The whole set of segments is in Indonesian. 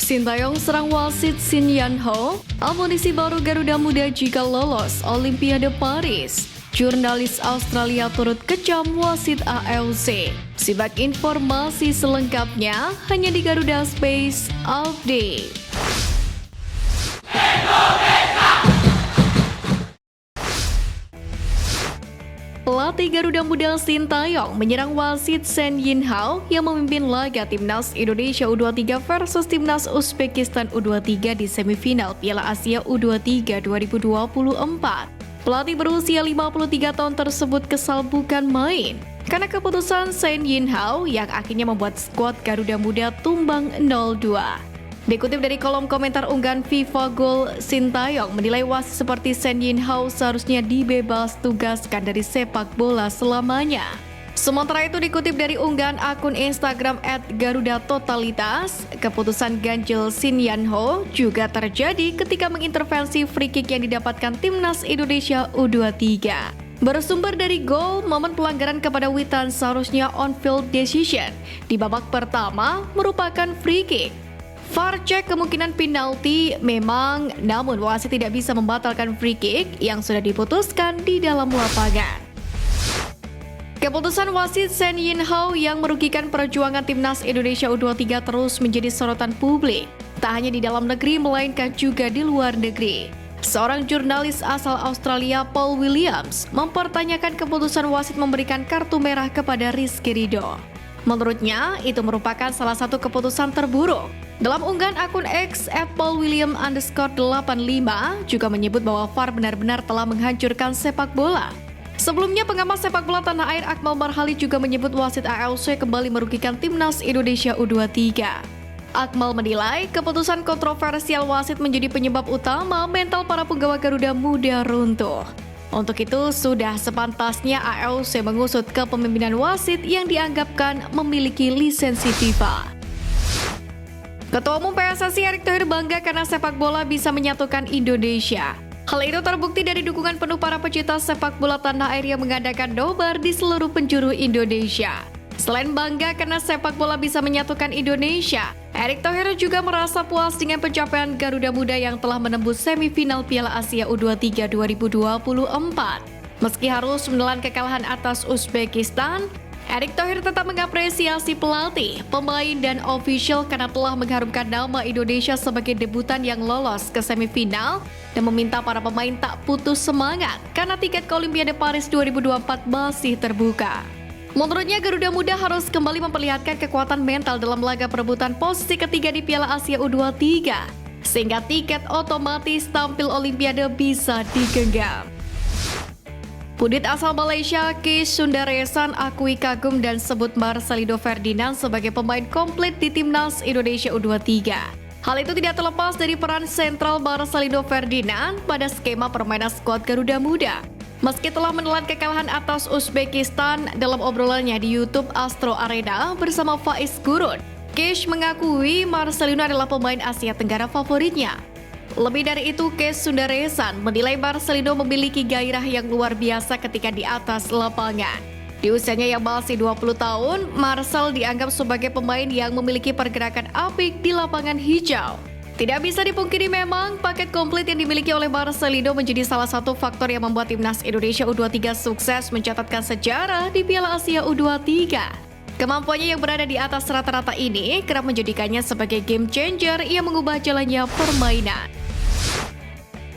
Sintayong serang wasit Shin Yan-ho, amunisi baru Garuda Muda jika lolos Olimpiade Paris. Jurnalis Australia turut kecam wasit AFC. Simak informasi selengkapnya hanya di Garuda Space Update. Pelatih Garuda Muda Sintayong menyerang wasit Shin Yan-ho yang memimpin laga Timnas Indonesia U23 versus Timnas Uzbekistan U23 di semifinal Piala Asia U23 2024. Pelatih berusia 53 tahun tersebut kesal bukan main karena keputusan Shin Yan-ho yang akhirnya membuat skuad Garuda Muda tumbang 0-2. Dikutip dari kolom komentar unggahan FIFA Goal, Sintayong menilai wasit seperti Shin Yan-ho seharusnya dibebas tugaskan dari sepak bola selamanya. Sementara itu dikutip dari unggahan akun Instagram @GarudaTotalitas, keputusan ganjil Shin Yan-ho juga terjadi ketika mengintervensi free kick yang didapatkan Timnas Indonesia U23. Bersumber dari Goal, momen pelanggaran kepada Witan seharusnya on-field decision di babak pertama merupakan free kick. VAR cek kemungkinan penalti memang, namun wasit tidak bisa membatalkan free kick yang sudah diputuskan di dalam lapangan. Keputusan wasit Shin Yan-ho yang merugikan perjuangan Timnas Indonesia U23 terus menjadi sorotan publik, tak hanya di dalam negeri melainkan juga di luar negeri. Seorang jurnalis asal Australia, Paul Williams, mempertanyakan keputusan wasit memberikan kartu merah kepada Rizky Ridho. Menurutnya, itu merupakan salah satu keputusan terburuk. Dalam unggahan akun X @paulwilliam_85 juga menyebut bahwa VAR benar-benar telah menghancurkan sepak bola. Sebelumnya, pengamat sepak bola tanah air Akmal Marhali juga menyebut wasit AFC kembali merugikan Timnas Indonesia U23. Akmal menilai keputusan kontroversial wasit menjadi penyebab utama mental para penggawa Garuda Muda runtuh. Untuk itu, sudah sepantasnya AFC mengusut kepemimpinan wasit yang dianggapkan memiliki lisensi FIFA. Ketua Umum PSSI Erick Thohir bangga karena sepak bola bisa menyatukan Indonesia. Hal itu terbukti dari dukungan penuh para pecinta sepak bola tanah air yang mengadakan nobar di seluruh penjuru Indonesia. Selain bangga karena sepak bola bisa menyatukan Indonesia, Erick Thohir juga merasa puas dengan pencapaian Garuda Muda yang telah menembus semifinal Piala Asia U23 2024. Meski harus menelan kekalahan atas Uzbekistan, Erick Thohir tetap mengapresiasi pelatih, pemain, dan ofisial karena telah mengharumkan nama Indonesia sebagai debutan yang lolos ke semifinal dan meminta para pemain tak putus semangat karena tiket ke Olimpiade Paris 2024 masih terbuka. Menurutnya, Garuda Muda harus kembali memperlihatkan kekuatan mental dalam laga perebutan posisi ketiga di Piala Asia U23, sehingga tiket otomatis tampil Olimpiade bisa digenggam. Pundit asal Malaysia, Kees Sundaresan akui kagum dan sebut Marcelino Ferdinand sebagai pemain komplit di Timnas Indonesia U23. Hal itu tidak terlepas dari peran sentral Marcelino Ferdinand pada skema permainan skuad Garuda Muda. Meski telah menelan kekalahan atas Uzbekistan dalam obrolannya di YouTube Astro Arena bersama Faiz Gurun, Kees mengakui Marcelino adalah pemain Asia Tenggara favoritnya. Lebih dari itu, Kees Sundaresan menilai Marcelino memiliki gairah yang luar biasa ketika di atas lapangan. Di usianya yang masih 20 tahun, Marcel dianggap sebagai pemain yang memiliki pergerakan apik di lapangan hijau. Tidak bisa dipungkiri memang, paket komplit yang dimiliki oleh Marcelino menjadi salah satu faktor yang membuat Timnas Indonesia U23 sukses mencatatkan sejarah di Piala Asia U23. Kemampuannya yang berada di atas rata-rata ini kerap menjadikannya sebagai game changer yang mengubah jalannya permainan.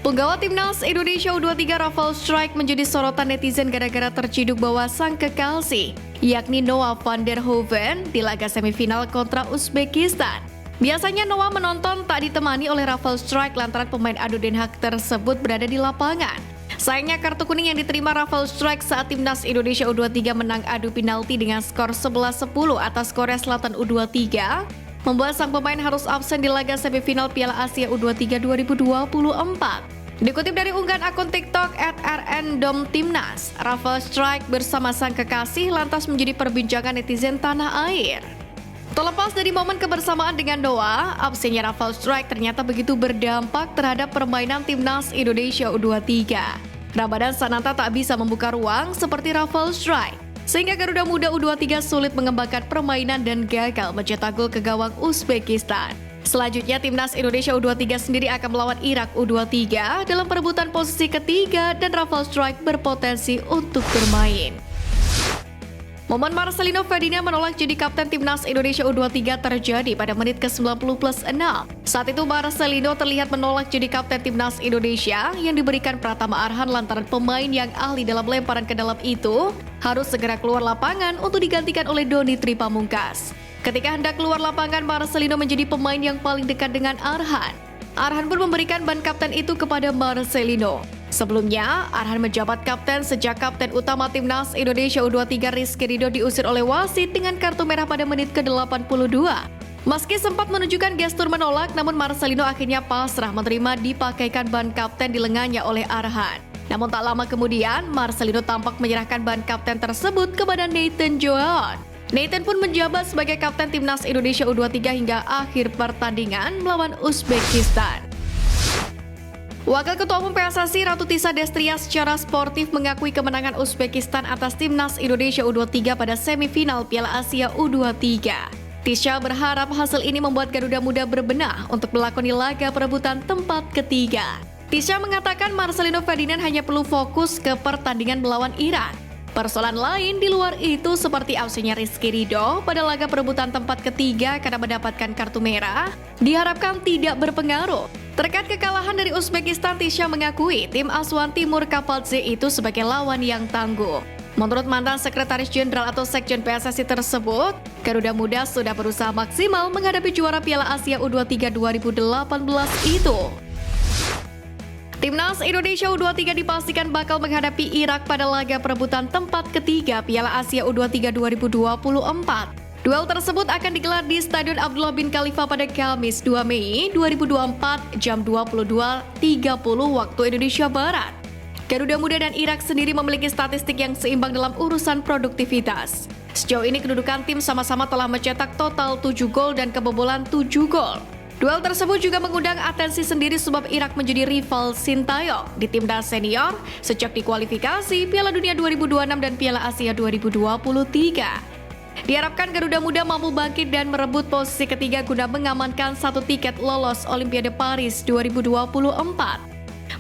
Penggawa Timnas Indonesia U23 Rafael Strijk menjadi sorotan netizen gara-gara terciduk bahwa sang kekasih, yakni Noah van der Hoeven, di laga semifinal kontra Uzbekistan. Biasanya Noah menonton tak ditemani oleh Rafael Strijk lantaran pemain adu Den Haag tersebut berada di lapangan. Sayangnya kartu kuning yang diterima Rafael Strijk saat Timnas Indonesia U23 menang adu penalti dengan skor 11-10 atas Korea Selatan U23, membuat sang pemain harus absen di laga semifinal Piala Asia U23 2024. Dikutip dari unggahan akun TikTok @rndomtimnas, Rafael Strijk bersama sang kekasih lantas menjadi perbincangan netizen tanah air. Terlepas dari momen kebersamaan dengan Noah, absennya Rafael Strijk ternyata begitu berdampak terhadap permainan Timnas Indonesia U23. Ramadan Sananta tak bisa membuka ruang seperti Rafael Strijk, sehingga Garuda Muda U23 sulit mengembangkan permainan dan gagal mencetak gol ke gawang Uzbekistan. Selanjutnya, Timnas Indonesia U23 sendiri akan melawan Irak U23 dalam perebutan posisi ketiga dan Rafael Struijk berpotensi untuk bermain. Momen Marcelino Ferdinand menolak jadi kapten Timnas Indonesia U23 terjadi pada menit ke-90+6. Saat itu Marcelino terlihat menolak jadi kapten Timnas Indonesia yang diberikan Pratama Arhan lantaran pemain yang ahli dalam lemparan ke dalam itu harus segera keluar lapangan untuk digantikan oleh Doni Tri Pamungkas. Ketika hendak keluar lapangan, Marcelino menjadi pemain yang paling dekat dengan Arhan. Arhan pun memberikan ban kapten itu kepada Marcelino. Sebelumnya, Arhan menjabat kapten sejak kapten utama Timnas Indonesia U23 Rizky Ridho diusir oleh wasit dengan kartu merah pada menit ke-82. Meski sempat menunjukkan gestur menolak, namun Marcelino akhirnya pasrah menerima dipakaikan ban kapten di lengannya oleh Arhan. Namun tak lama kemudian, Marcelino tampak menyerahkan ban kapten tersebut kepada Nathan Joaon. Nathan pun menjabat sebagai kapten Timnas Indonesia U23 hingga akhir pertandingan melawan Uzbekistan. Wakil Ketua Umum PSSI Ratu Tisa Destria secara sportif mengakui kemenangan Uzbekistan atas Timnas Indonesia U23 pada semifinal Piala Asia U23. Tisha berharap hasil ini membuat Garuda Muda berbenah untuk melakoni laga perebutan tempat ketiga. Tisha mengatakan Marcelino Ferdinand hanya perlu fokus ke pertandingan melawan Irak. Persoalan lain di luar itu seperti absennya Rizky Ridho pada laga perebutan tempat ketiga karena mendapatkan kartu merah, diharapkan tidak berpengaruh. Terkait kekalahan dari Uzbekistan, Tisha mengakui tim asuhan Timur Kapadze itu sebagai lawan yang tangguh. Menurut mantan Sekretaris Jenderal atau Sekjen PSSI tersebut, Garuda Muda sudah berusaha maksimal menghadapi juara Piala Asia U23 2018 itu. Timnas Indonesia U23 dipastikan bakal menghadapi Irak pada laga perebutan tempat ketiga Piala Asia U23 2024. Duel tersebut akan digelar di Stadion Abdullah bin Khalifa pada Kamis 2 Mei 2024 jam 22.30 waktu Indonesia Barat. Garuda Muda dan Irak sendiri memiliki statistik yang seimbang dalam urusan produktivitas. Sejauh ini kedudukan tim sama-sama telah mencetak total 7 gol dan kebobolan 7 gol. Duel tersebut juga mengundang atensi sendiri sebab Irak menjadi rival Sintayong di timnas senior sejak dikualifikasi Piala Dunia 2026 dan Piala Asia 2023. Diharapkan Garuda Muda mampu bangkit dan merebut posisi ketiga guna mengamankan satu tiket lolos Olimpiade Paris 2024.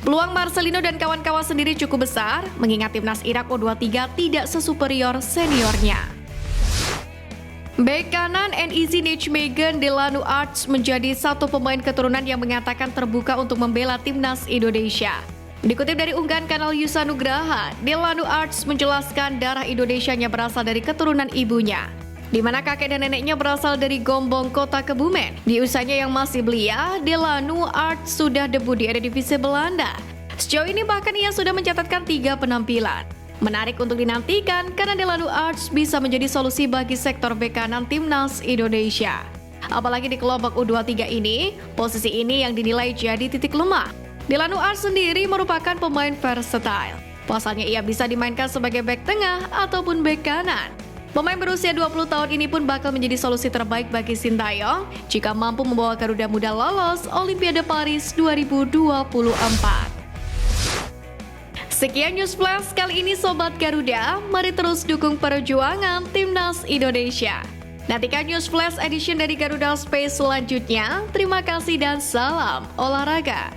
Peluang Marcelino dan kawan-kawan sendiri cukup besar, mengingat timnas Irak U23 tidak sesuperior seniornya. Bek kanan NEC Nijmegen Delano Arts menjadi satu pemain keturunan yang mengatakan terbuka untuk membela timnas Indonesia. Dikutip dari unggahan kanal Yusa Nugraha, Delano Arts menjelaskan darah Indonesianya berasal dari keturunan ibunya, di mana kakek dan neneknya berasal dari Gombong, Kota Kebumen. Di usianya yang masih belia, Delano Arts sudah debut di Eredivisie Belanda. Sejauh ini bahkan ia sudah mencatatkan 3 penampilan. Menarik untuk dinantikan karena Delano Arts bisa menjadi solusi bagi sektor bek kanan timnas Indonesia. Apalagi di kelompok U23 ini, posisi ini yang dinilai jadi titik lemah. Delano Arts sendiri merupakan pemain versatile. Pasalnya ia bisa dimainkan sebagai bek tengah ataupun bek kanan. Pemain berusia 20 tahun ini pun bakal menjadi solusi terbaik bagi Sintayong jika mampu membawa Garuda Muda lolos Olimpiade Paris 2024. Sekian News Flash kali ini Sobat Garuda, mari terus dukung perjuangan Timnas Indonesia. Nantikan News Flash Edition dari Garuda Space selanjutnya. Terima kasih dan salam olahraga.